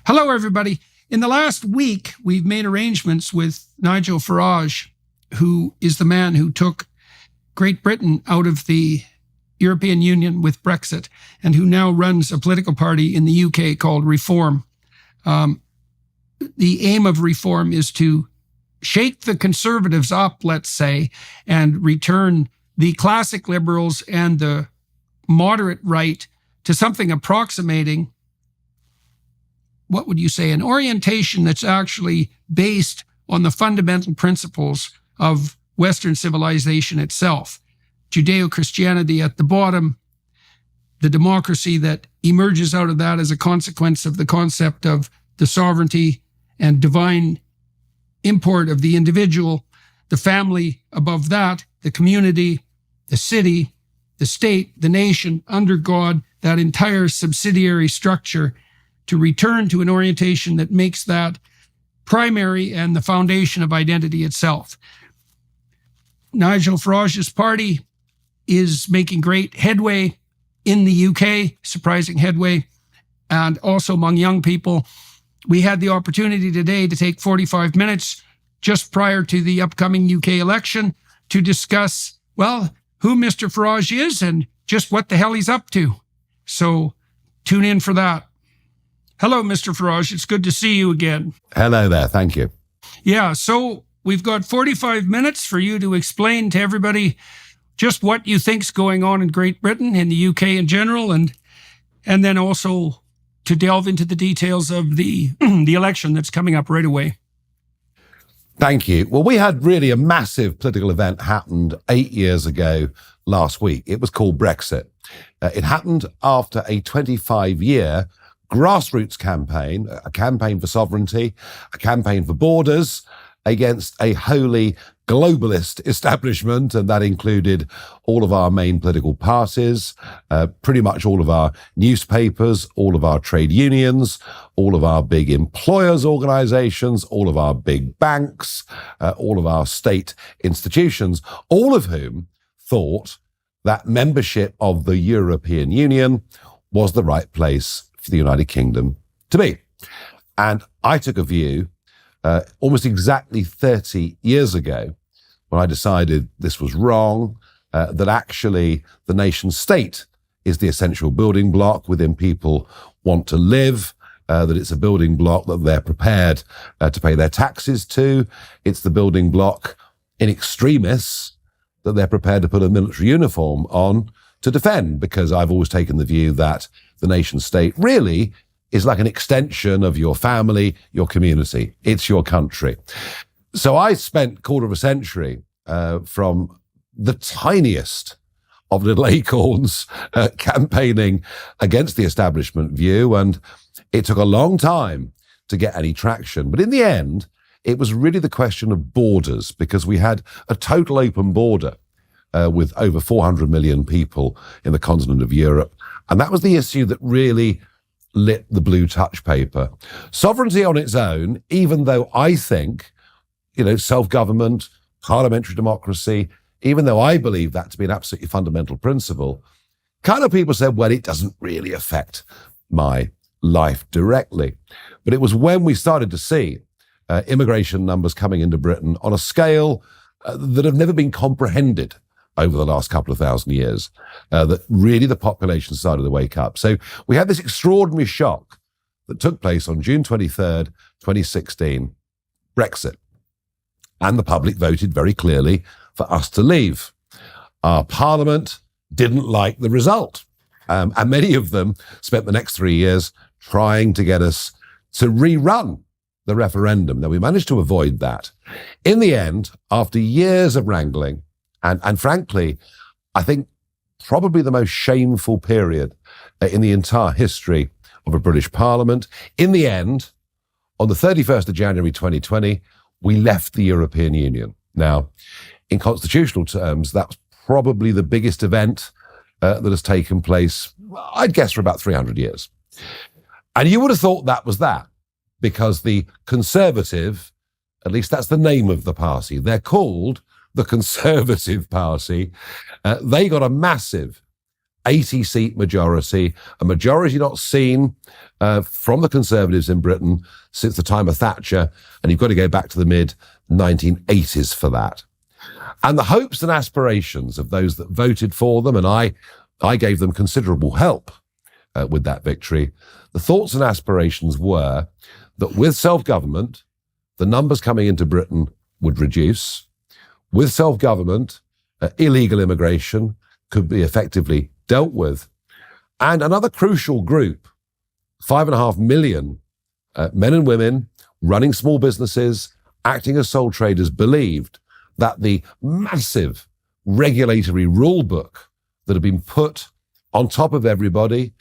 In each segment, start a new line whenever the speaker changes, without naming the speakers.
Hello, everybody. In the last week, we've made arrangements with Nigel Farage, who is the man who took Great Britain out of the European Union with Brexit and who now runs a political party in the UK called Reform. The aim of Reform is to shake the Conservatives up, let's say, and return the classic Liberals and the moderate right to something approximating, what would you say, an orientation that's actually based on the fundamental principles of Western civilization itself. Judeo-Christianity at the bottom, the democracy that emerges out of that as a consequence of the concept of the sovereignty and divine import of the individual, the family above that, the community, the city, the state, the nation, under God, that entire subsidiary structure, to return to an orientation that makes that primary and the foundation of identity itself. Nigel Farage's party is making great headway in the UK, surprising headway, and also among young people. We had the opportunity today to take 45 minutes just prior to the upcoming UK election to discuss, well, who Mr. Farage is and just what the hell he's up to. So tune in for that. Hello, Mr. Farage. It's good to see you again.
Hello there. Thank you.
Yeah, so we've got 45 minutes for you to explain to everybody just what you think's going on in Great Britain, in the UK in general, and then also to delve into the details of the election that's coming up right away.
Thank you. Well, we had really a massive political event happened 8 years ago last week. It was called Brexit. It happened after a 25-year grassroots campaign, a campaign for sovereignty, a campaign for borders against a wholly globalist establishment, and that included all of our main political parties, pretty much all of our newspapers, all of our trade unions, all of our big employers' organizations, all of our big banks, all of our state institutions, all of whom thought that membership of the European Union was the right place for the United Kingdom to be. And I took a view almost exactly 30 years ago when I decided this was wrong, that actually the nation state is the essential building block within people want to live, that it's a building block that they're prepared to pay their taxes to. It's the building block in extremis that they're prepared to put a military uniform on to defend, because I've always taken the view that the nation state really is like an extension of your family, your community. It's your country. So I spent a quarter of a century from the tiniest of little acorns campaigning against the establishment view, and it took a long time to get any traction. But in the end, it was really the question of borders, because we had a total open border with over 400 million people in the continent of Europe. And that was the issue that really lit the blue touch paper. Sovereignty on its own, even though I think, self-government, parliamentary democracy, even though I believe that to be an absolutely fundamental principle, kind of people said, well, it doesn't really affect my life directly. But it was when we started to see immigration numbers coming into Britain on a scale that have never been comprehended over the last couple of thousand years, that really the population started to wake up. So we had this extraordinary shock that took place on June 23rd, 2016, Brexit. And the public voted very clearly for us to leave. Our parliament didn't like the result. And many of them spent the next 3 years trying to get us to rerun the referendum. Now, we managed to avoid that. In the end, after years of wrangling, and frankly, I think probably the most shameful period in the entire history of a British Parliament, in the end, on the 31st of January 2020, we left the European Union. Now, in constitutional terms, that's probably the biggest event that has taken place, I'd guess, for about 300 years. And you would have thought that was that, because the Conservative, at least that's the name of the party, they're called the Conservative Party, they got a massive 80-seat majority, a majority not seen from the Conservatives in Britain since the time of Thatcher, and you've got to go back to the mid-1980s for that. And the hopes and aspirations of those that voted for them, and I gave them considerable help with that victory, the thoughts and aspirations were that with self-government, the numbers coming into Britain would reduce. With self-government, illegal immigration could be effectively dealt with. And another crucial group, 5.5 million men and women running small businesses, acting as sole traders, believed that the massive regulatory rule book that had been put on top of everybody,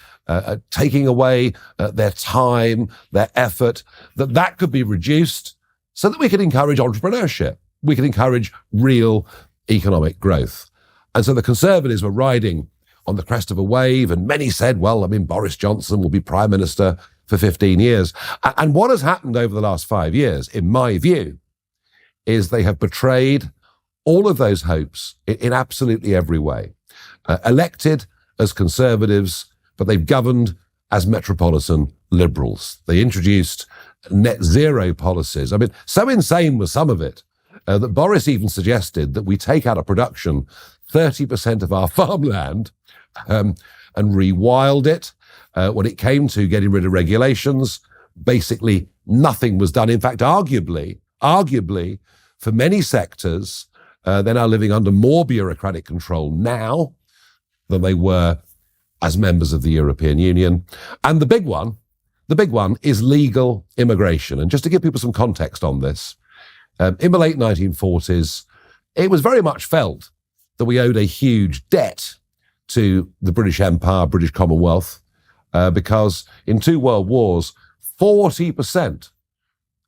taking away their time, their effort, that could be reduced so that we could encourage entrepreneurship. We could encourage real economic growth. And so the Conservatives were riding on the crest of a wave, and many said, well, I mean, Boris Johnson will be Prime Minister for 15 years. And what has happened over the last 5 years, in my view, is they have betrayed all of those hopes in absolutely every way. Elected as Conservatives, but they've governed as metropolitan Liberals. They introduced net zero policies. I mean, so insane was some of it that Boris even suggested that we take out of production 30% of our farmland and rewild it. When it came to getting rid of regulations, basically nothing was done. In fact, arguably, for many sectors, they're now living under more bureaucratic control now than they were as members of the European Union. And the big one is legal immigration. And just to give people some context on this, in the late 1940s, it was very much felt that we owed a huge debt to the British Empire, British Commonwealth, because in 2 world wars, 40%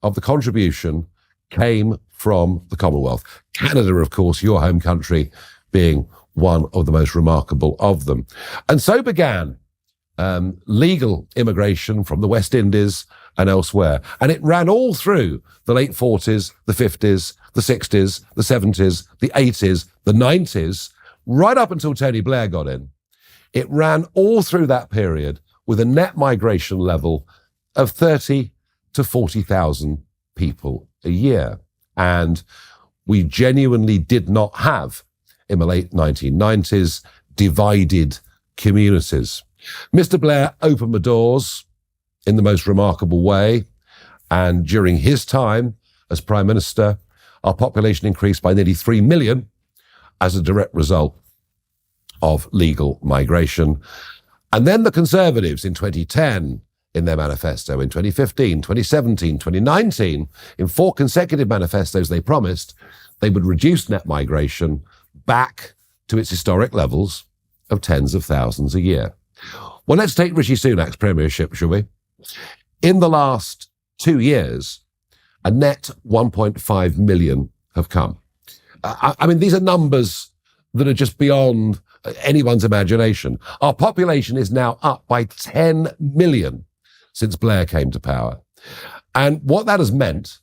of the contribution came from the Commonwealth. Canada, of course, your home country, being one of the most remarkable of them. And so began legal immigration from the West Indies and elsewhere. And it ran all through the late 40s, the 50s, the 60s, the 70s, the 80s, the 90s, right up until Tony Blair got in. It ran all through that period with a net migration level of 30 to 40,000 people a year. And we genuinely did not have, in the late 1990s, divided communities. Mr. Blair opened the doors in the most remarkable way. And during his time as Prime Minister, our population increased by nearly 3 million as a direct result of legal migration. And then the Conservatives in 2010, in their manifesto, in 2015, 2017, 2019, in 4 consecutive manifestos, they promised they would reduce net migration back to its historic levels of tens of thousands a year. Well, let's take Rishi Sunak's premiership, shall we? In the last 2 years, a net 1.5 million have come. I mean, these are numbers that are just beyond anyone's imagination. Our population is now up by 10 million since Blair came to power. And what that has meant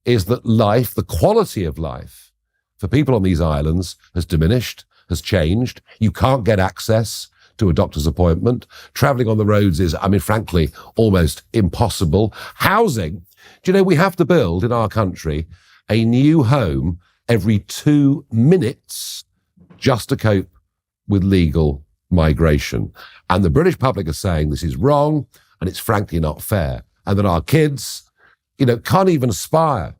is that life, the quality of life for people on these islands has diminished, has changed. You can't get access to a doctor's appointment. Traveling on the roads is, I mean, frankly, almost impossible. Housing, do you know, we have to build in our country a new home every 2 minutes just to cope with legal migration. And the British public are saying this is wrong and it's frankly not fair. And that our kids, you know, can't even aspire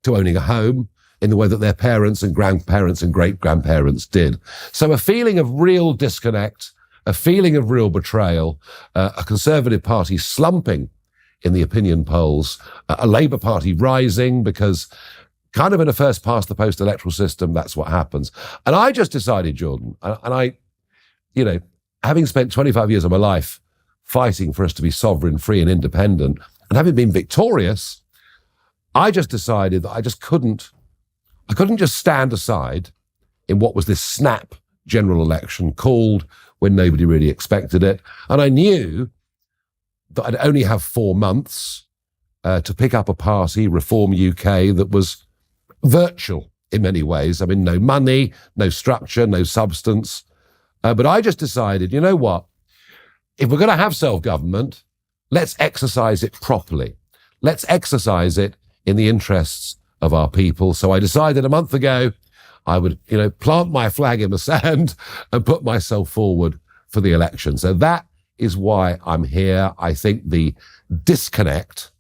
to owning a home in the way that their parents and grandparents and great-grandparents did. So a feeling of real disconnect, a feeling of real betrayal, a Conservative Party slumping in the opinion polls, a Labour Party rising because kind of in a first-past-the-post electoral system, that's what happens. And I just decided, Jordan, and I, you know, having spent 25 years of my life fighting for us to be sovereign, free and independent, and having been victorious, I just decided that I couldn't just stand aside in what was this snap general election called when nobody really expected it. And I knew that I'd only have 4 months to pick up a party, Reform UK, that was virtual in many ways. I mean, no money, no structure, no substance. But I just decided, you know what? If we're going to have self-government, let's exercise it properly. Let's exercise it in the interests of our people. So I decided a month ago I would, plant my flag in the sand and put myself forward for the election. So that is why I'm here. I think the disconnect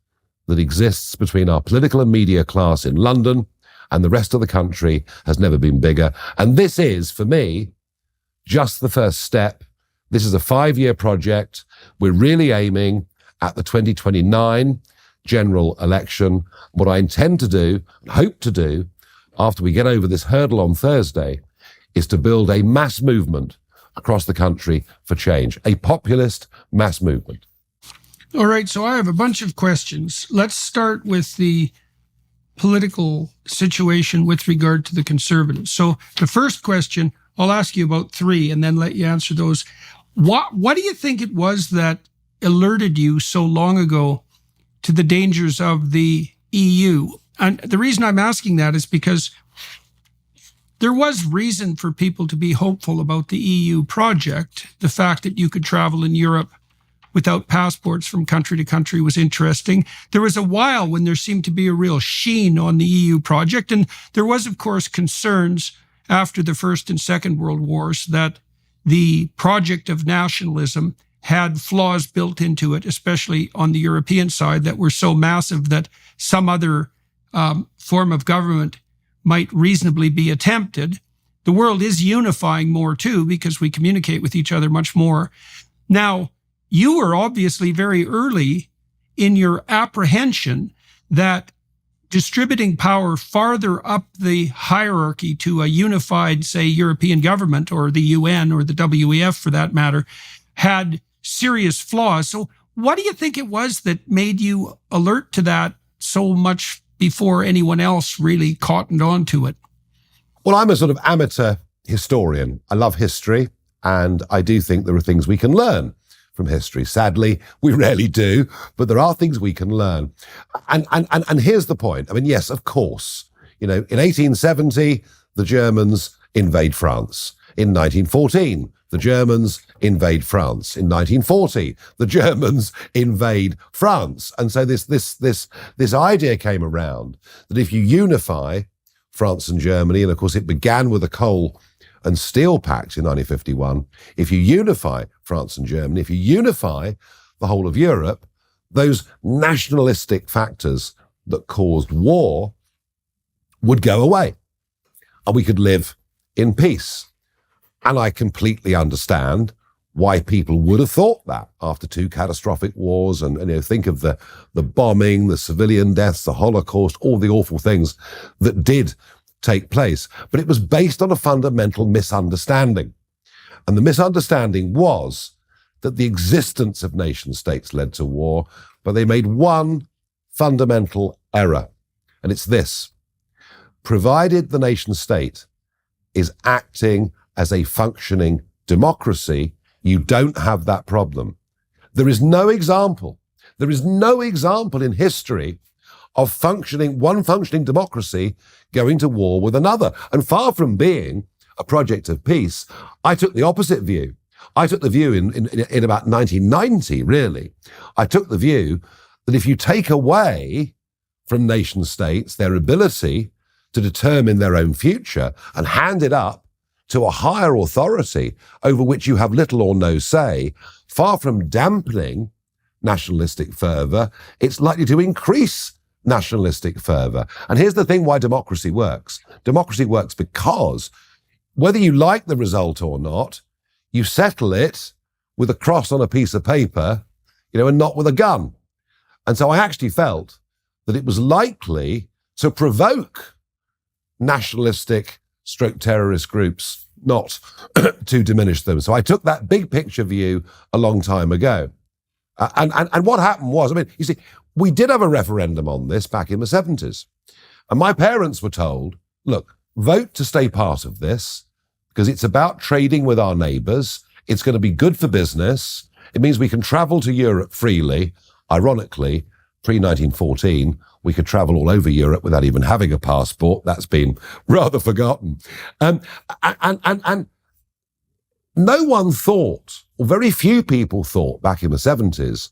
that exists between our political and media class in London and the rest of the country has never been bigger. And this is, for me, just the first step. This is a 5-year project. We're really aiming at the 2029 general election. What I intend to do, and hope to do, after we get over this hurdle on Thursday, is to build a mass movement across the country for change, a populist mass movement.
All right, so I have a bunch of questions. Let's start with the political situation with regard to the Conservatives. So the first question, I'll ask you about 3 and then let you answer those. What do you think it was that alerted you so long ago to the dangers of the EU? And the reason I'm asking that is because there was reason for people to be hopeful about the EU project. The fact that you could travel in Europe without passports from country to country was interesting. There was a while when there seemed to be a real sheen on the EU project. And there was, of course, concerns after the First and Second World Wars that the project of nationalism had flaws built into it, especially on the European side, that were so massive that some other form of government might reasonably be attempted. The world is unifying more too, because we communicate with each other much more. Now, you were obviously very early in your apprehension that distributing power farther up the hierarchy to a unified, say, European government or the UN or the WEF for that matter, had serious flaws. So what do you think it was that made you alert to that so much before anyone else really cottoned on to it?
Well, I'm a sort of amateur historian. I love history, and I do think there are things we can learn from history. Sadly, we rarely do, but there are things we can learn. And here's the point. I mean, yes, of course, in 1870, the Germans invade France. In 1914, the Germans invade France. In 1940, the Germans invade France. And so this idea came around that if you unify France and Germany, and of course it began with the Coal and Steel Pact in 1951, if you unify France and Germany, if you unify the whole of Europe, those nationalistic factors that caused war would go away and we could live in peace. And I completely understand why people would have thought that after 2 catastrophic wars and think of the bombing, the civilian deaths, the Holocaust, all the awful things that did take place. But it was based on a fundamental misunderstanding. And the misunderstanding was that the existence of nation states led to war, but they made one fundamental error. And it's this: provided the nation state is acting as a functioning democracy, you don't have that problem. There is no example in history of one functioning democracy going to war with another. And far from being a project of peace, I took the opposite view. I took the view in about 1990, really. I took the view that if you take away from nation states their ability to determine their own future and hand it up to a higher authority over which you have little or no say, far from dampening nationalistic fervour, it's likely to increase nationalistic fervour. And here's the thing why democracy works. Democracy works because whether you like the result or not, you settle it with a cross on a piece of paper, and not with a gun. And so I actually felt that it was likely to provoke nationalistic terrorist groups, not to diminish them. So I took that big picture view a long time ago. And what happened was, you see, we did have a referendum on this back in the 70s. And my parents were told, look, vote to stay part of this because it's about trading with our neighbours. It's going to be good for business. It means we can travel to Europe freely. Ironically, pre-1914, we could travel all over Europe without even having a passport. That's been rather forgotten. And no one thought, or very few people thought back in the 70s,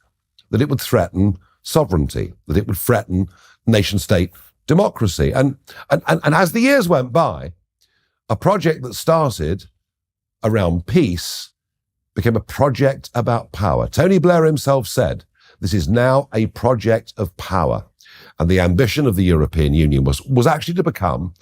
that it would threaten sovereignty, that it would threaten nation-state democracy. And as the years went by, a project that started around peace became a project about power. Tony Blair himself said, this is now a project of power. And the ambition of the European Union was actually to become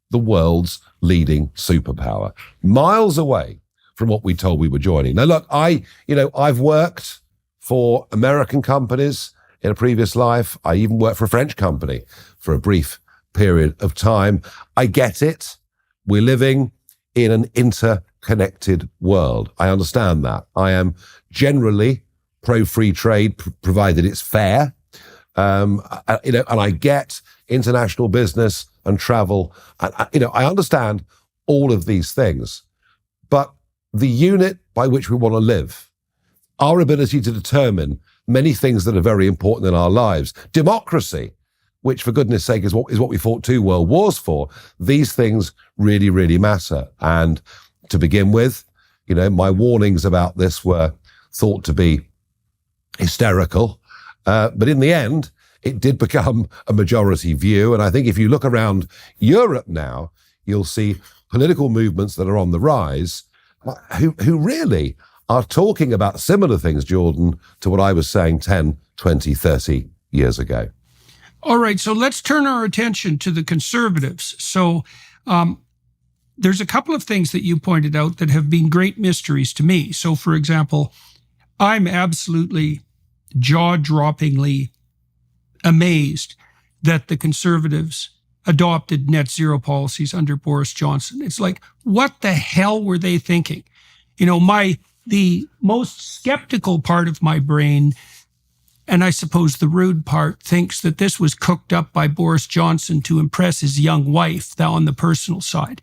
the world's leading superpower, miles away from what we told we were joining. Now, look, I've worked for American companies in a previous life. I even worked for a French company for a brief period of time. I get it. We're living in an interconnected world. I understand that. I am generally pro-free trade, provided it's fair. And I get international business and travel. And, I understand all of these things. But the unit by which we want to live, our ability to determine many things that are very important in our lives, democracy, which for goodness sake is what we fought 2 world wars for, these things really, really matter. And to begin with, my warnings about this were thought to be hysterical. But in the end, it did become a majority view. And I think if you look around Europe now, you'll see political movements that are on the rise who really are talking about similar things, Jordan, to what I was saying 10, 20, 30 years ago.
All right, so let's turn our attention to the Conservatives. So there's a couple of things that you pointed out that have been great mysteries to me. So, for example, I'm absolutely jaw-droppingly amazed that the Conservatives adopted net zero policies under Boris Johnson. It's like, what the hell were they thinking? The most skeptical part of my brain, and I suppose the rude part, thinks that this was cooked up by Boris Johnson to impress his young wife on the personal side.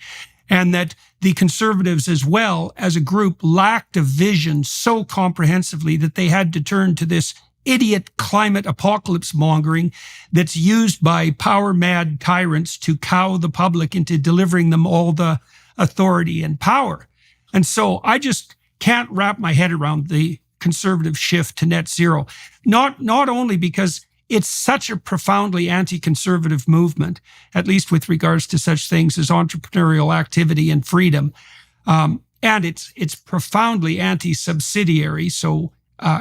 And that the Conservatives as well as a group lacked a vision so comprehensively that they had to turn to this idiot climate apocalypse mongering that's used by power-mad tyrants to cow the public into delivering them all the authority and power. And so I just can't wrap my head around the Conservative shift to net zero, not only because it's such a profoundly anti-conservative movement, at least with regards to such things as entrepreneurial activity and freedom, and it's profoundly anti-subsidiary, so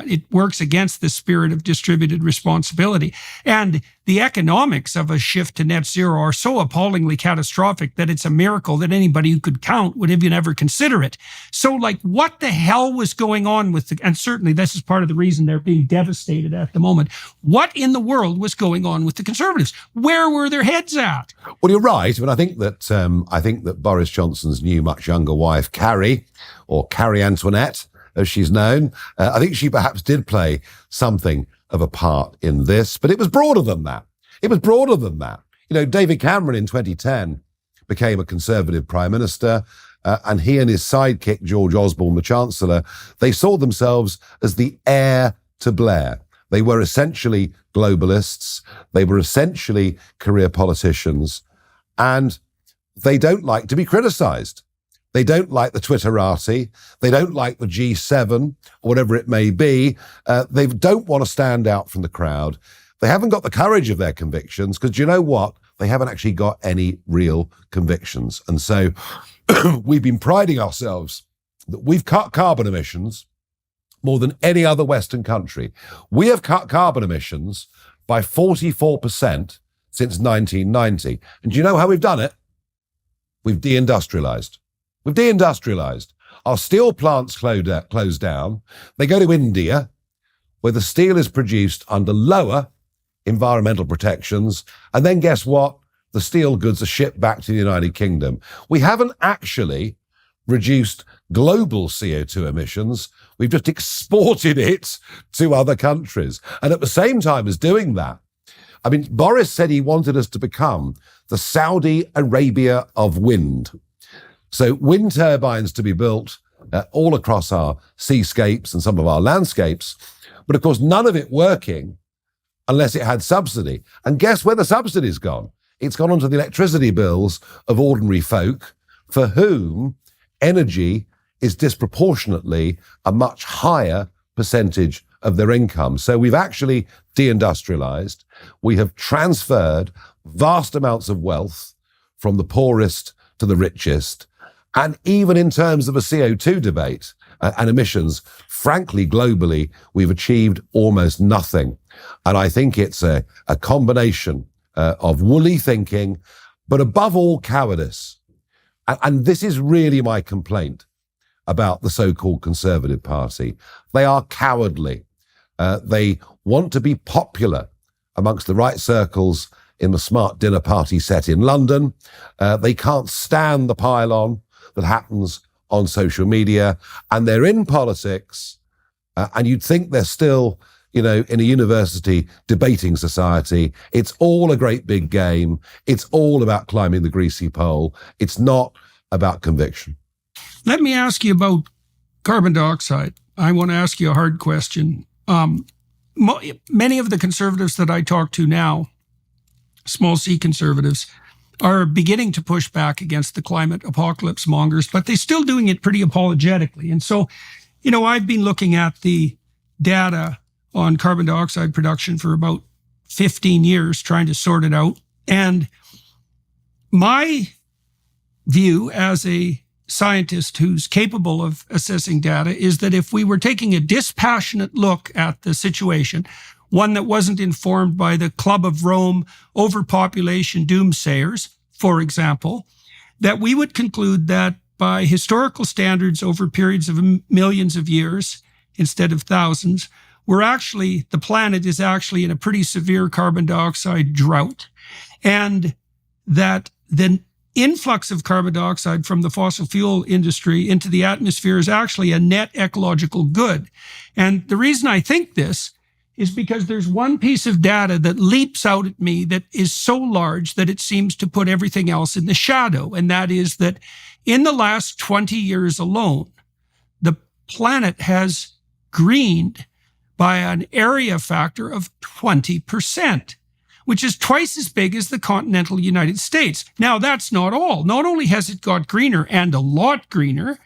it works against the spirit of distributed responsibility. And the economics of a shift to net zero are so appallingly catastrophic that it's a miracle that anybody who could count would even ever consider it. So, what the hell was going on and certainly this is part of the reason they're being devastated at the moment. What in the world was going on with the Conservatives? Where were their heads at?
Well, you're right. But I think that Boris Johnson's new, much younger wife, Carrie Antoinette, as she's known, I think she perhaps did play something of a part in this, but it was broader than that. David Cameron in 2010 became a Conservative Prime Minister, and he and his sidekick, George Osborne, the Chancellor, they saw themselves as the heir to Blair. They were essentially globalists. They were essentially career politicians, and they don't like to be criticized. They don't like the Twitterati. They don't like the G7 or whatever it may be. They don't want to stand out from the crowd. They haven't got the courage of their convictions because, you know what? They haven't actually got any real convictions. And so we've been priding ourselves that we've cut carbon emissions more than any other Western country. We have cut carbon emissions by 44% since 1990. And do you know how we've done it? We've deindustrialized. We've deindustrialized. Our steel plants closed down. They go to India, where the steel is produced under lower environmental protections. And then guess what? The steel goods are shipped back to the United Kingdom. We haven't actually reduced global CO2 emissions. We've just exported it to other countries. And at the same time as doing that, Boris said he wanted us to become the Saudi Arabia of wind. So wind turbines to be built all across our seascapes and some of our landscapes. But of course, none of it working unless it had subsidy. And guess where the subsidy's gone? It's gone onto the electricity bills of ordinary folk for whom energy is disproportionately a much higher percentage of their income. So we've actually deindustrialized. We have transferred vast amounts of wealth from the poorest to the richest. And even in terms of a CO2 debate and emissions, frankly, globally, we've achieved almost nothing. And I think it's a combination of woolly thinking, but above all, cowardice. And this is really my complaint about the so-called Conservative Party. They are cowardly. They want to be popular amongst the right circles in the smart dinner party set in London. They can't stand the pile-on that happens on social media, and they're in politics, and you'd think they're still, in a university debating society. It's all a great big game. It's all about climbing the greasy pole. It's not about conviction.
Let me ask you about carbon dioxide. I want to ask you a hard question. Many of the conservatives that I talk to now, small c conservatives, are beginning to push back against the climate apocalypse mongers, but they're still doing it pretty apologetically. And so, I've been looking at the data on carbon dioxide production for about 15 years, trying to sort it out. And my view as a scientist who's capable of assessing data is that if we were taking a dispassionate look at the situation, one that wasn't informed by the Club of Rome overpopulation doomsayers, for example, that we would conclude that by historical standards over periods of millions of years instead of thousands, the planet is actually in a pretty severe carbon dioxide drought, and that the influx of carbon dioxide from the fossil fuel industry into the atmosphere is actually a net ecological good. And the reason I think this is because there's one piece of data that leaps out at me that is so large that it seems to put everything else in the shadow. And that is that in the last 20 years alone, the planet has greened by an area factor of 20%. Which is twice as big as the continental United States. Now, that's not all. Not only has it got greener, and a lot greener,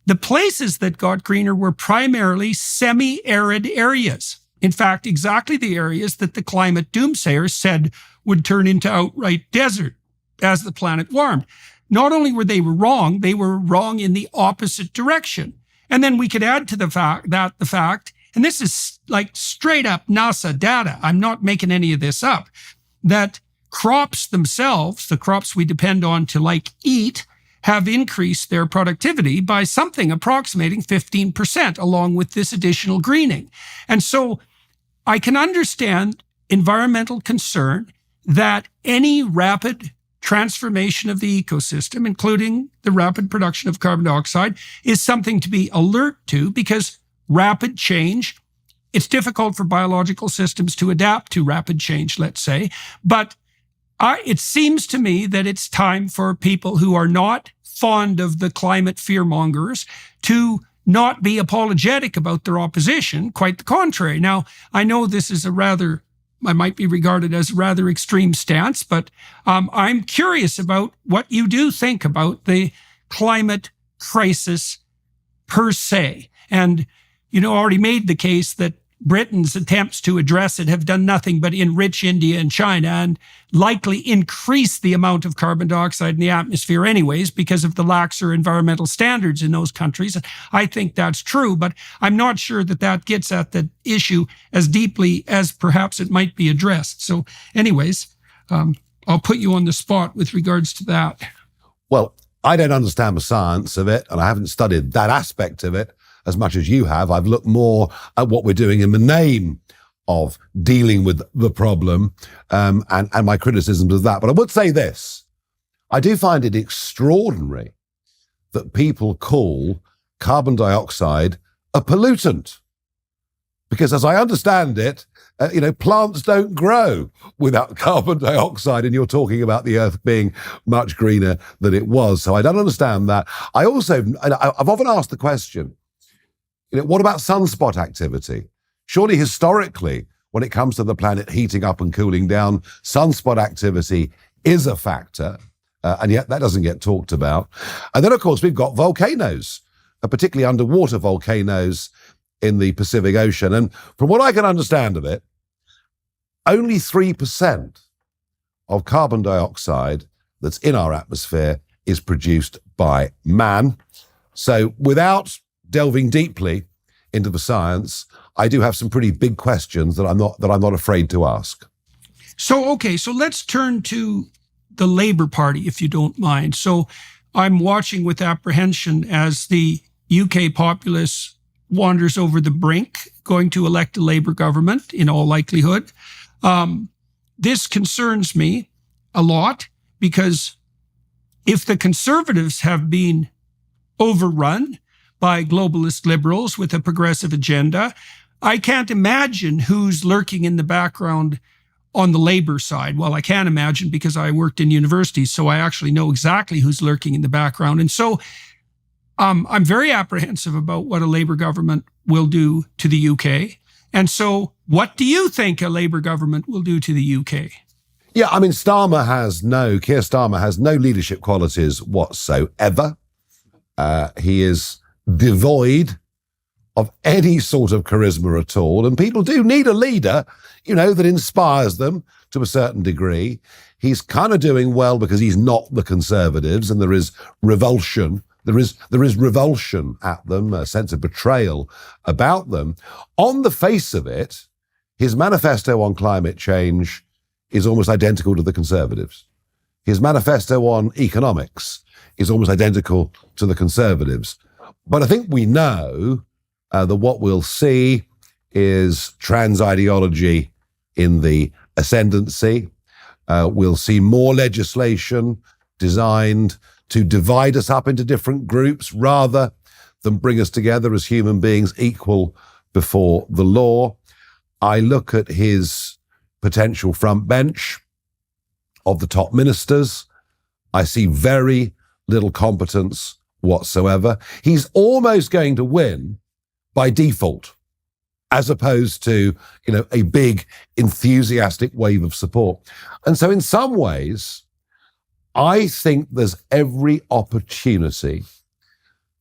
the places that got greener were primarily semi-arid areas. In fact, exactly the areas that the climate doomsayers said would turn into outright desert as the planet warmed. Not only were they wrong in the opposite direction. And then we could add to the fact, and this is like straight up NASA data, I'm not making any of this up, that crops themselves, the crops we depend on to eat, have increased their productivity by something approximating 15% along with this additional greening. And so I can understand environmental concern that any rapid transformation of the ecosystem, including the rapid production of carbon dioxide, is something to be alert to, because rapid change, it's difficult for biological systems to adapt to rapid change, let's say. But it seems to me that it's time for people who are not fond of the climate fearmongers to not be apologetic about their opposition. Quite the contrary. Now, I know this is I might be regarded as a rather extreme stance, but I'm curious about what you do think about the climate crisis per se. And already made the case that Britain's attempts to address it have done nothing but enrich India and China and likely increase the amount of carbon dioxide in the atmosphere anyways because of the laxer environmental standards in those countries. I think that's true, but I'm not sure that gets at the issue as deeply as perhaps it might be addressed. So anyways, I'll put you on the spot with regards to that.
Well, I don't understand the science of it, and I haven't studied that aspect of it as much as you have. I've looked more at what we're doing in the name of dealing with the problem, and my criticisms of that. But I would say this. I do find it extraordinary that people call carbon dioxide a pollutant. Because as I understand it, plants don't grow without carbon dioxide, and you're talking about the earth being much greener than it was. So I don't understand that. I've often asked the question, what about sunspot activity? Surely historically, when it comes to the planet heating up and cooling down, sunspot activity is a factor, and yet that doesn't get talked about. And then, of course, we've got volcanoes particularly underwater volcanoes in the Pacific Ocean. And from what I can understand of it, only 3% of carbon dioxide that's in our atmosphere is produced by man. So without delving deeply into the science, I do have some pretty big questions that I'm not afraid to ask.
So let's turn to the Labour Party, if you don't mind. So I'm watching with apprehension as the UK populace wanders over the brink, going to elect a Labour government in all likelihood. This concerns me a lot because if the Conservatives have been overrun by globalist liberals with a progressive agenda, I can't imagine who's lurking in the background on the Labour side. Well, I can imagine because I worked in universities, so I actually know exactly who's lurking in the background. And so I'm very apprehensive about what a Labour government will do to the UK. And so what do you think a Labour government will do to the UK?
Yeah, I mean, Keir Starmer has no leadership qualities whatsoever. He is devoid of any sort of charisma at all. And people do need a leader, that inspires them to a certain degree. He's kind of doing well because he's not the Conservatives, and there is revulsion. There is revulsion at them, a sense of betrayal about them. On the face of it, his manifesto on climate change is almost identical to the Conservatives. His manifesto on economics is almost identical to the Conservatives. But I think we know that what we'll see is trans ideology in the ascendancy. We'll see more legislation designed to divide us up into different groups rather than bring us together as human beings equal before the law. I look at his potential front bench of the top ministers. I see very little competence whatsoever. He's almost going to win by default, as opposed to, a big enthusiastic wave of support. And so in some ways, I think there's every opportunity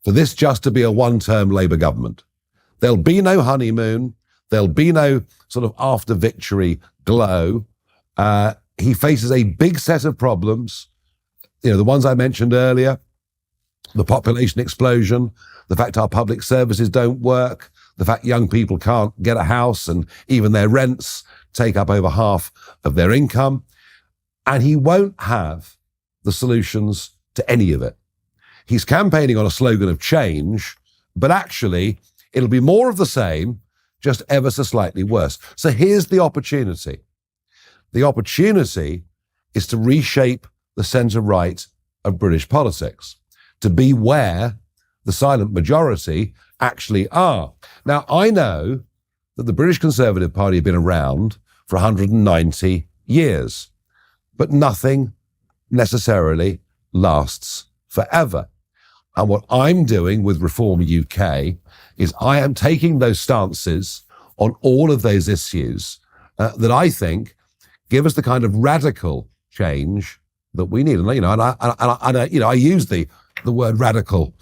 for this just to be a one-term Labour government. There'll be no honeymoon. There'll be no sort of after-victory glow. He faces a big set of problems, the ones I mentioned earlier, the population explosion, the fact our public services don't work, the fact young people can't get a house and even their rents take up over half of their income. And he won't have the solutions to any of it. He's campaigning on a slogan of change, but actually it'll be more of the same, just ever so slightly worse. So here's the opportunity. The opportunity is to reshape the centre-right of British politics, to be where the silent majority actually are. Now, I know that the British Conservative Party have been around for 190 years, but nothing necessarily lasts forever. And what I'm doing with Reform UK is I am taking those stances on all of those issues that I think give us the kind of radical change that we need. And I use the word radical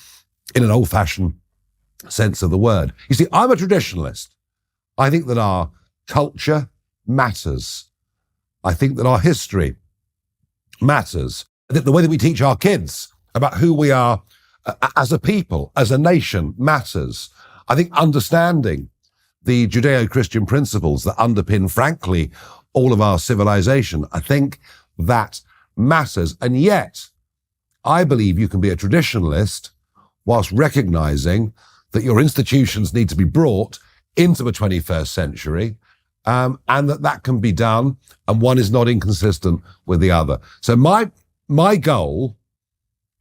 in an old-fashioned sense of the word. You see, I'm a traditionalist. I think that our culture matters. I think that our history matters. I think the way that we teach our kids about who we are as a people, as a nation, matters. I think understanding the Judeo-Christian principles that underpin, frankly, all of our civilization, I think that matters. And yet, I believe you can be a traditionalist whilst recognizing that your institutions need to be brought into the 21st century, and that can be done, and one is not inconsistent with the other. So my goal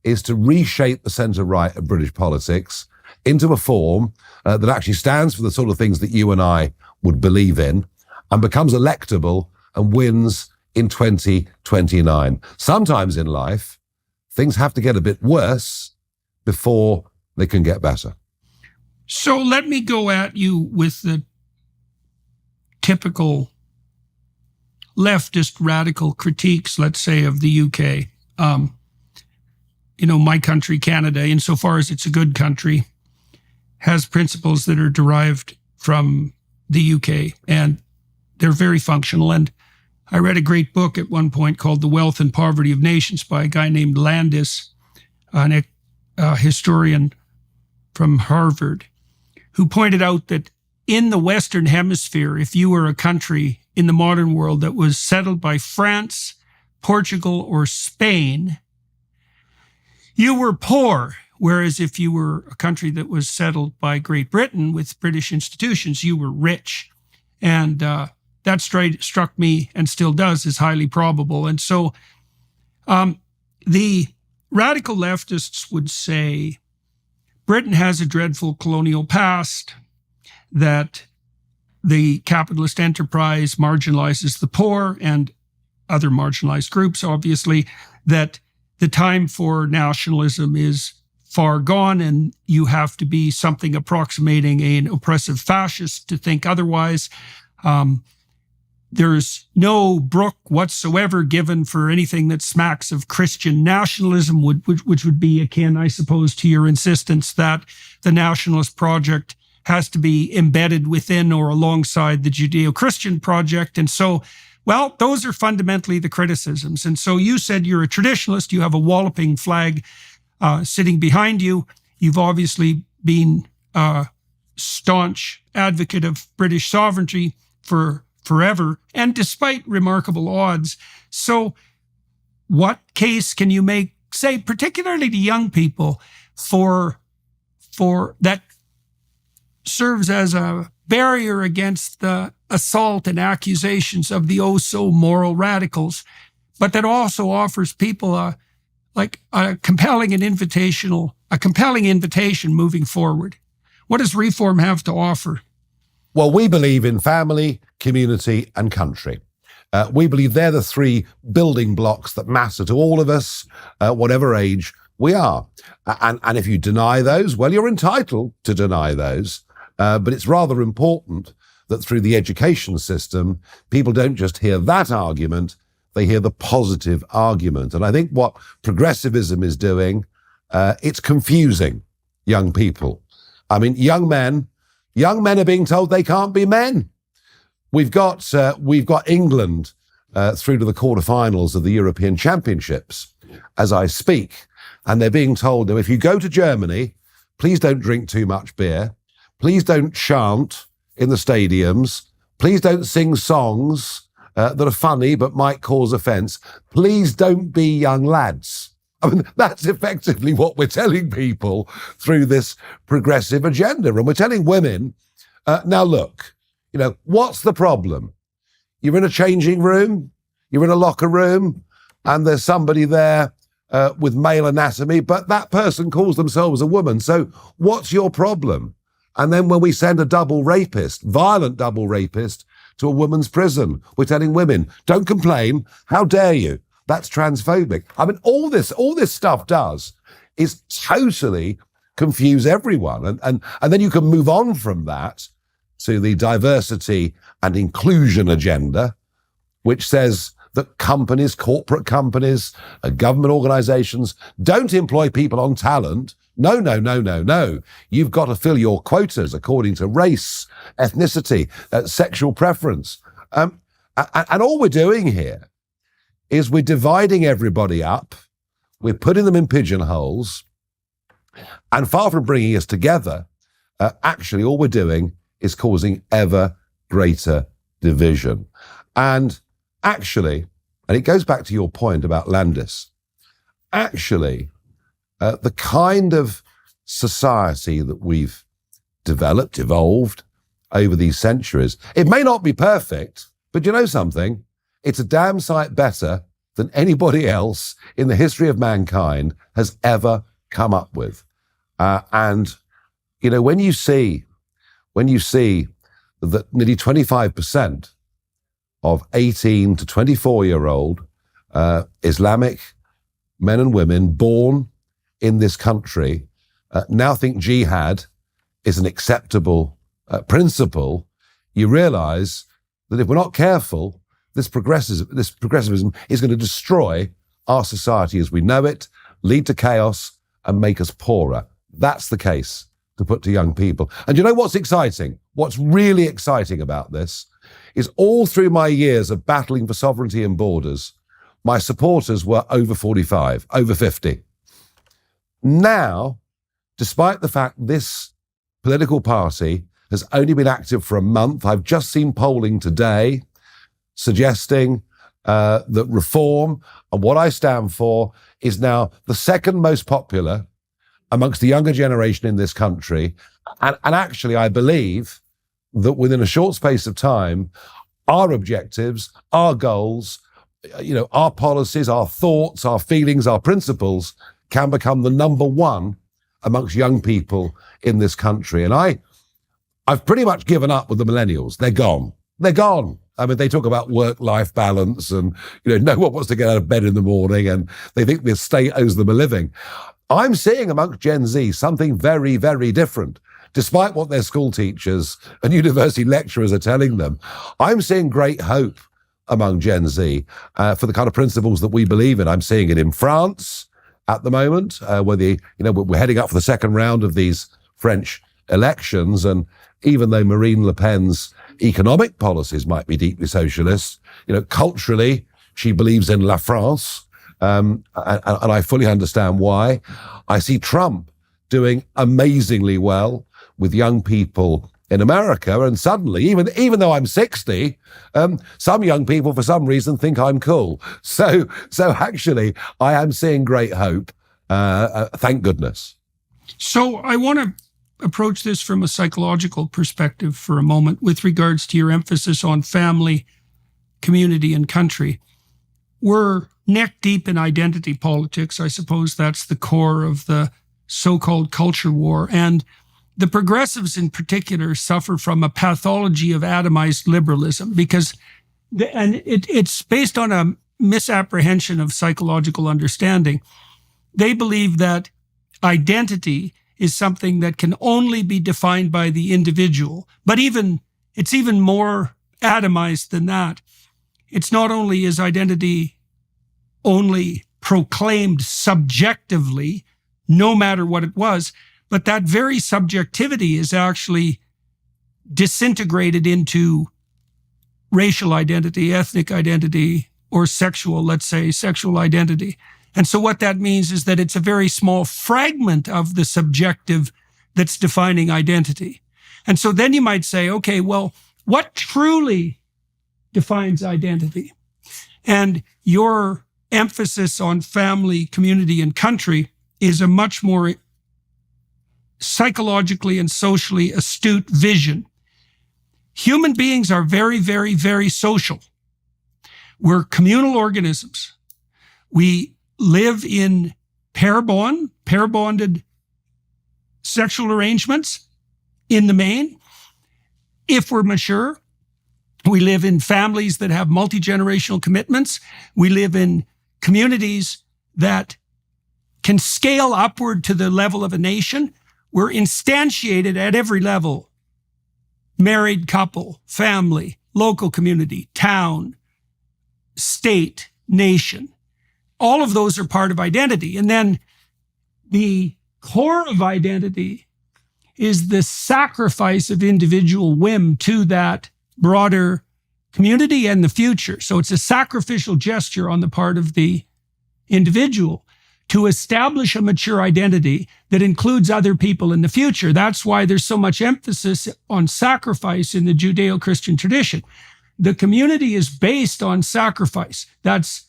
is to reshape the centre-right of British politics into a form that actually stands for the sort of things that you and I would believe in, and becomes electable and wins in 2029. Sometimes in life, things have to get a bit worse before they can get better.
So let me go at you with the typical leftist radical critiques, let's say, of the UK. My country, Canada, insofar as it's a good country, has principles that are derived from the UK, and they're very functional. And I read a great book at one point called The Wealth and Poverty of Nations by a guy named Landis, a historian from Harvard, who pointed out that in the Western Hemisphere, if you were a country in the modern world that was settled by France, Portugal, or Spain, you were poor. Whereas if you were a country that was settled by Great Britain with British institutions, you were rich. And that struck me, and still does, as highly probable. And so the radical leftists would say Britain has a dreadful colonial past, that the capitalist enterprise marginalizes the poor and other marginalized groups, obviously, that the time for nationalism is far gone, and you have to be something approximating an oppressive fascist to think otherwise. There's no brook whatsoever given for anything that smacks of Christian nationalism, which would be akin, I suppose, to your insistence that the nationalist project has to be embedded within or alongside the Judeo-Christian project. And so, well, those are fundamentally the criticisms. And so you said you're a traditionalist, you have a walloping flag sitting behind you. You've obviously been a staunch advocate of British sovereignty for forever, and despite remarkable odds. So what case can you make, say, particularly to young people, for that serves as a barrier against the assault and accusations of the oh-so-moral radicals, but that also offers people a compelling invitation moving forward? What does Reform have to offer?
Well, we believe in family, community, and country. We believe they're the three building blocks that matter to all of us, whatever age we are. And if you deny those, well, you're entitled to deny those. But it's rather important that through the education system, people don't just hear that argument, they hear the positive argument. And I think what progressivism is doing, it's confusing young people. I mean, young men are being told they can't be men. We've got England through to the quarterfinals of the European Championships as I speak. And they're being told, if you go to Germany, please don't drink too much beer. Please don't chant in the stadiums. Please don't sing songs that are funny but might cause offence. Please don't be young lads. I mean, that's effectively what we're telling people through this progressive agenda. And we're telling women, now look, what's the problem? You're in a changing room, you're in a locker room, and there's somebody there with male anatomy, but that person calls themselves a woman. So what's your problem? And then when we send a violent double rapist, to a woman's prison, we're telling women, don't complain. How dare you? That's transphobic. I mean, all this stuff does is totally confuse everyone. And then you can move on from that to the diversity and inclusion agenda, which says that companies, corporate companies, government organizations don't employ people on talent. No. You've got to fill your quotas according to race, ethnicity, sexual preference. And all we're doing here is we're dividing everybody up. We're putting them in pigeonholes. And far from bringing us together, actually all we're doing is causing ever greater division. And actually, and it goes back to your point about Landis, actually, the kind of society that we've evolved over these centuries, it may not be perfect, but you know something? It's a damn sight better than anybody else in the history of mankind has ever come up with. And when you see that nearly 25% of 18 to 24-year-old Islamic men and women born in this country now think jihad is an acceptable principle, you realize that if we're not careful, this progressivism is going to destroy our society as we know it, lead to chaos, and make us poorer. That's the case to put to young people. And you know what's exciting? What's really exciting about this is all through my years of battling for sovereignty and borders, my supporters were over 45, over 50. Now, despite the fact this political party has only been active for a month, I've just seen polling today suggesting that reform and what I stand for is now the second most popular amongst the younger generation in this country. And actually, I believe that within a short space of time, our objectives, our goals, our policies, our thoughts, our feelings, our principles can become the number one amongst young people in this country. And I've pretty much given up with the millennials. They're gone. They're gone. I mean, they talk about work-life balance and, no one wants to get out of bed in the morning and they think the state owes them a living. I'm seeing amongst Gen Z something very, very different. Despite what their school teachers and university lecturers are telling them, I'm seeing great hope among Gen Z for the kind of principles that we believe in. I'm seeing it in France at the moment, where we're heading up for the second round of these French elections. And even though Marine Le Pen's economic policies might be deeply socialist, culturally, she believes in La France. And I fully understand why. I see Trump doing amazingly well with young people in America. And suddenly, even though I'm 60, some young people, for some reason, think I'm cool. So actually, I am seeing great hope. Thank goodness.
So I want to approach this from a psychological perspective for a moment with regards to your emphasis on family, community, and country. We're neck deep in identity politics. I suppose that's the core of the so-called culture war. And the progressives in particular suffer from a pathology of atomized liberalism because it's based on a misapprehension of psychological understanding. They believe that identity is something that can only be defined by the individual, but it's even more atomized than that. It's not only is identity only proclaimed subjectively, no matter what it was, but that very subjectivity is actually disintegrated into racial identity, ethnic identity, or sexual identity. And so what that means is that it's a very small fragment of the subjective that's defining identity. And so then you might say, okay, well, what truly defines identity? And your emphasis on family, community, and country is a much more psychologically and socially astute vision. Human beings are very, very, very social. We're communal organisms. We live in pair-bonded sexual arrangements in the main. If we're mature, we live in families that have multi-generational commitments. We live in communities that can scale upward to the level of a nation. We're instantiated at every level. Married couple, family, local community, town, state, nation. All of those are part of identity. And then the core of identity is the sacrifice of individual whim to that broader community and the future. So it's a sacrificial gesture on the part of the individual to establish a mature identity that includes other people in the future. That's why there's so much emphasis on sacrifice in the Judeo-Christian tradition. The community is based on sacrifice. That's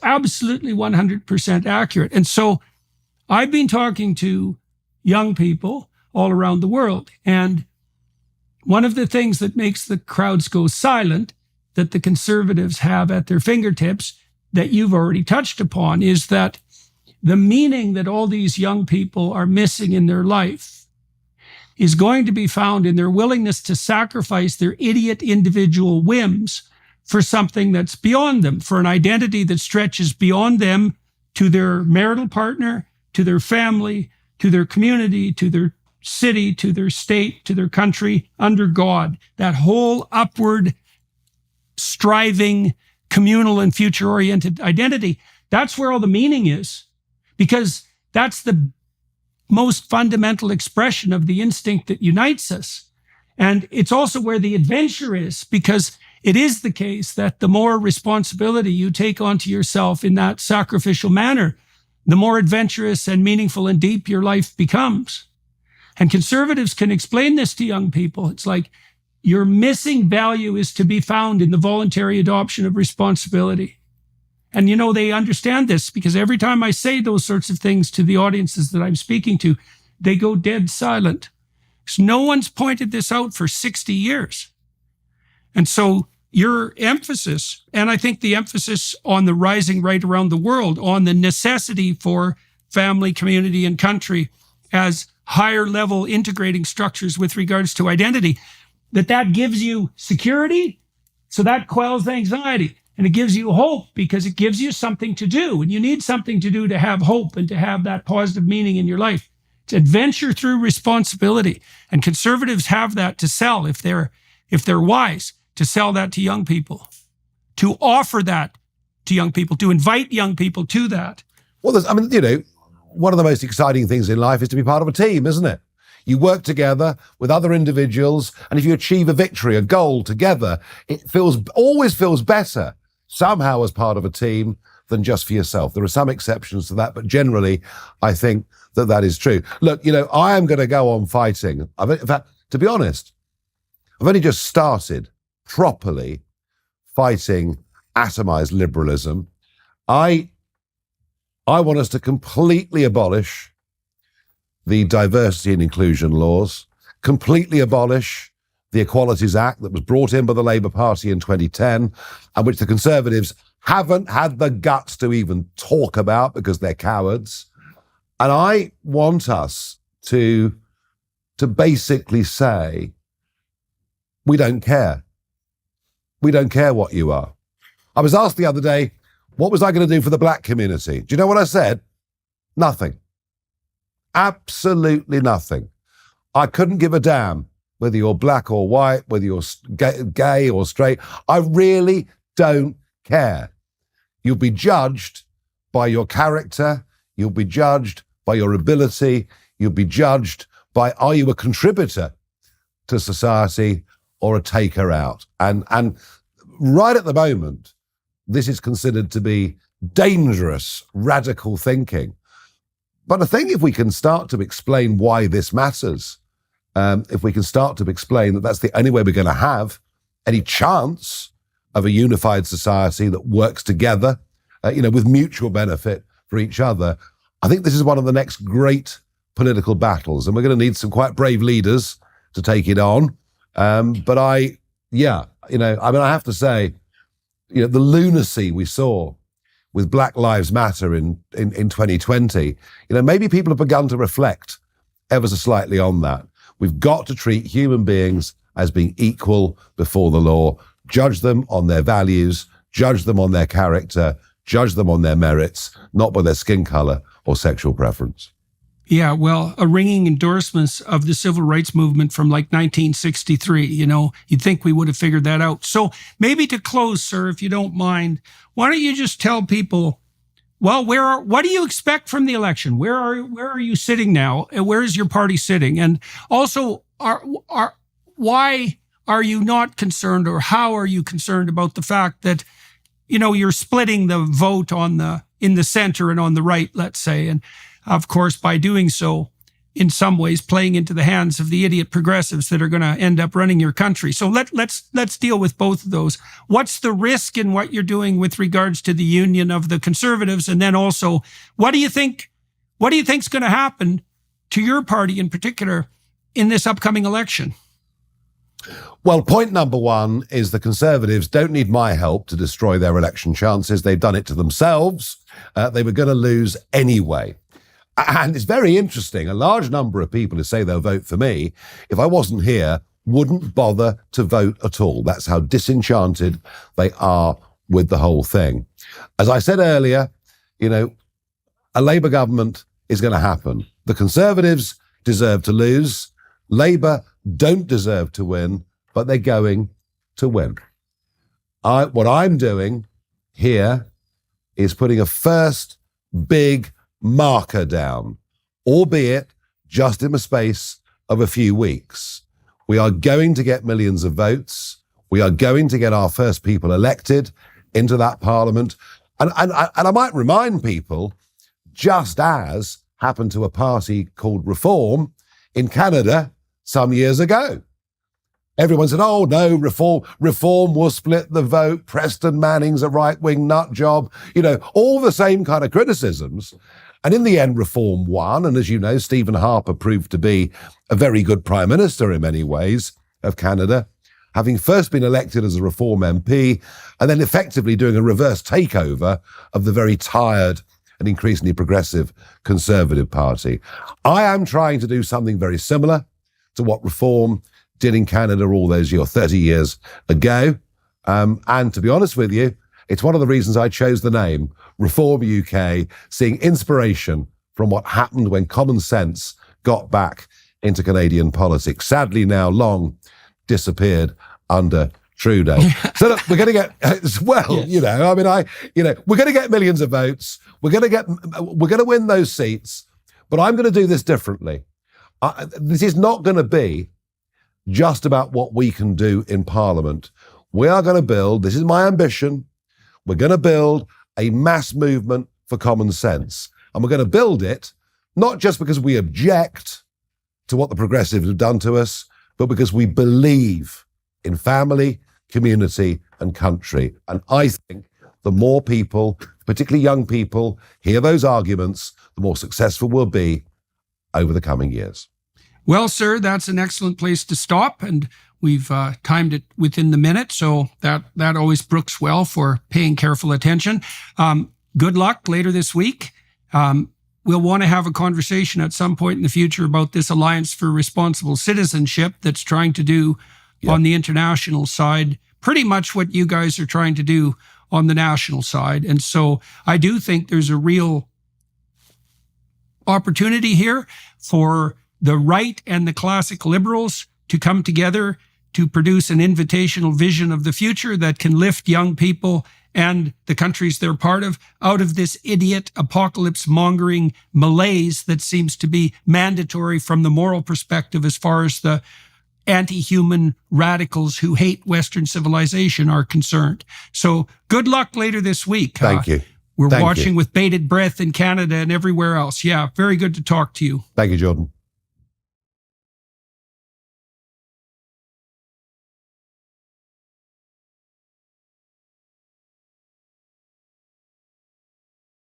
absolutely 100% accurate. And so I've been talking to young people all around the world. And one of the things that makes the crowds go silent that the conservatives have at their fingertips that you've already touched upon is that the meaning that all these young people are missing in their life is going to be found in their willingness to sacrifice their idiot individual whims for something that's beyond them, for an identity that stretches beyond them to their marital partner, to their family, to their community, to their city, to their state, to their country, under God. That whole upward striving, communal and future-oriented identity, that's where all the meaning is. Because that's the most fundamental expression of the instinct that unites us. And it's also where the adventure is, because it is the case that the more responsibility you take onto yourself in that sacrificial manner, the more adventurous and meaningful and deep your life becomes. And conservatives can explain this to young people. It's like, your missing value is to be found in the voluntary adoption of responsibility. And, they understand this, because every time I say those sorts of things to the audiences that I'm speaking to, they go dead silent. So no one's pointed this out for 60 years. And so your emphasis, and I think the emphasis on the rising right around the world, on the necessity for family, community, and country as higher level integrating structures with regards to identity, that gives you security, so that quells anxiety. And it gives you hope, because it gives you something to do. And you need something to do to have hope and to have that positive meaning in your life. It's adventure through responsibility. And conservatives have that to sell, if they're wise, to sell that to young people, to offer that to young people, to invite young people to that.
Well, one of the most exciting things in life is to be part of a team, isn't it? You work together with other individuals, and if you achieve a victory, a goal together, it always feels better somehow as part of a team than just for yourself. There are some exceptions to that, but generally, I think that is true. Look, I am going to go on fighting. In fact, to be honest, I've only just started properly fighting atomized liberalism. I want us to completely abolish the diversity and inclusion laws, completely abolish the Equalities Act that was brought in by the Labour Party in 2010, and which the Conservatives haven't had the guts to even talk about because they're cowards. And I want us to basically say, we don't care. We don't care what you are. I was asked the other day, what was I going to do for the black community? Do you know what I said? Nothing. Absolutely nothing. I couldn't give a damn whether you're black or white, whether you're gay or straight. I really don't care. You'll be judged by your character. You'll be judged by your ability. You'll be judged by, are you a contributor to society or a taker out? And right at the moment, this is considered to be dangerous, radical thinking. But I think if we can start to explain why this matters, if we can start to explain that that's the only way we're going to have any chance of a unified society that works together, with mutual benefit for each other, I think this is one of the next great political battles. And we're going to need some quite brave leaders to take it on. But I have to say, the lunacy we saw with Black Lives Matter in 2020, maybe people have begun to reflect ever so slightly on that. We've got to treat human beings as being equal before the law, judge them on their values, judge them on their character, judge them on their merits, not by their skin color or sexual preference.
Yeah, well, a ringing endorsement of the civil rights movement from like 1963, you'd think we would have figured that out. So maybe to close, sir, if you don't mind, why don't you just tell people, well, what do you expect from the election? Where are you sitting now? And where is your party sitting? And also, why are you not concerned, or how are you concerned about the fact that, you're splitting the vote in the center and on the right, let's say, and of course, by doing so, in some ways, playing into the hands of the idiot progressives that are going to end up running your country. So let's deal with both of those. What's the risk in what you're doing with regards to the union of the Conservatives? And then also, what do you think's going to happen to your party in particular in this upcoming election?
Well, point number one is the Conservatives don't need my help to destroy their election chances. They've done it to themselves. They were going to lose anyway. And it's very interesting. A large number of people who say they'll vote for me, if I wasn't here, wouldn't bother to vote at all. That's how disenchanted they are with the whole thing. As I said earlier, a Labour government is going to happen. The Conservatives deserve to lose. Labour don't deserve to win, but they're going to win. What I'm doing here is putting a first big marker down, albeit just in the space of a few weeks. We are going to get millions of votes. We are going to get our first people elected into that parliament. And I might remind people, just as happened to a party called Reform in Canada some years ago. Everyone said, oh, no, reform will split the vote. Preston Manning's a right-wing nut job. You know, all the same kind of criticisms. And in the end, Reform won. And as you know, Stephen Harper proved to be a very good prime minister in many ways of Canada, having first been elected as a Reform MP and then effectively doing a reverse takeover of the very tired and increasingly progressive Conservative Party. I am trying to do something very similar to what Reform did in Canada all those years, 30 years ago. And to be honest with you, it's one of the reasons I chose the name Reform UK, seeing inspiration from what happened when common sense got back into Canadian politics. Sadly now long disappeared under Trudeau. So look, we're going to get, yes. You know, I mean, we're going to get millions of votes. We're going to win those seats, but I'm going to do this differently. This is not going to be just about what we can do in Parliament. We are going to build, this is my ambition, we're going to build a mass movement for common sense. And we're going to build it not just because we object to what the progressives have done to us, but because we believe in family, community, and country. And I think the more people, particularly young people, hear those arguments, the more successful we'll be over the coming years.
Well, sir, that's an excellent place to stop, and we've timed it within the minute, so that always brooks well for paying careful attention. Good luck later this week. We'll want to have a conversation at some point in the future about this Alliance for Responsible Citizenship that's trying to do on the international side pretty much what you guys are trying to do on the national side. And so I do think there's a real opportunity here for the right and the classic liberals to come together to produce an invitational vision of the future that can lift young people and the countries they're part of out of this idiot apocalypse mongering malaise that seems to be mandatory from the moral perspective as far as the anti-human radicals who hate Western civilization are concerned. So good luck later this week.
Thank you.
We're watching with bated breath in Canada and everywhere else. Yeah, very good to talk to you.
Thank you, Jordan.